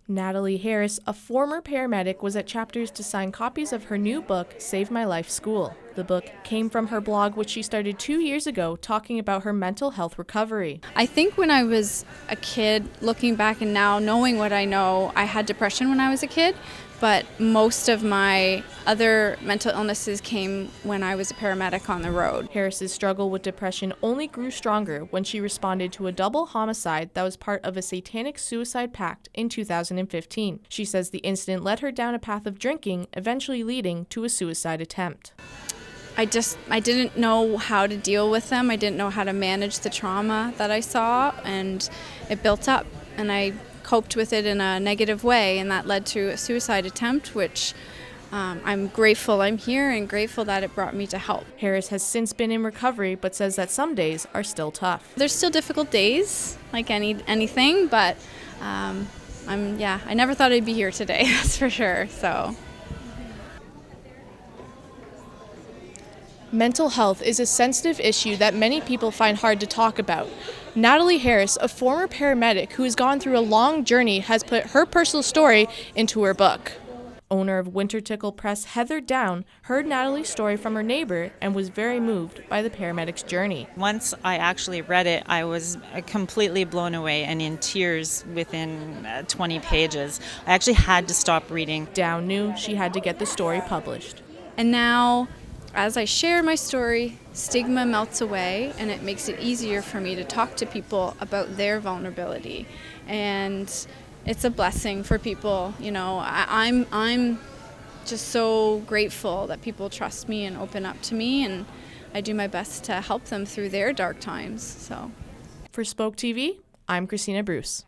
Natalie Harris, a former paramedic, was at Chapters to sign copies of her new book, Save My Life School. The book came from her blog, which she started 2 years ago, talking about her mental health recovery. I think when I was a kid, looking back and now knowing what I know, I had depression when I was a kid, but most of my other mental illnesses came when I was a paramedic on the road. Harris's struggle with depression only grew stronger when she responded to a double homicide that was part of a Satanic suicide pact in 2015. She says the incident led her down a path of drinking, eventually leading to a suicide attempt. I didn't know how to deal with them. I didn't know how to manage the trauma that I saw, and it built up, and I coped with it in a negative way, and that led to a suicide attempt, which I'm grateful I'm here and grateful that it brought me to help. Harris has since been in recovery, but says that some days are still tough. There's still difficult days, like anything, but I never thought I'd be here today, that's for sure. So. Mental health is a sensitive issue that many people find hard to talk about. Natalie Harris, a former paramedic who has gone through a long journey, has put her personal story into her book. Owner of Winter Tickle Press, Heather Down, heard Natalie's story from her neighbor and was very moved by the paramedic's journey. Once I actually read it, I was completely blown away and in tears within 20 pages. I actually had to stop reading. Down knew she had to get the story published. And now, as I share my story, stigma melts away, and it makes it easier for me to talk to people about their vulnerability. And it's a blessing for people. You know, I'm just so grateful that people trust me and open up to me, and I do my best to help them through their dark times. So, for Spoke TV, I'm Krystyna Bruce.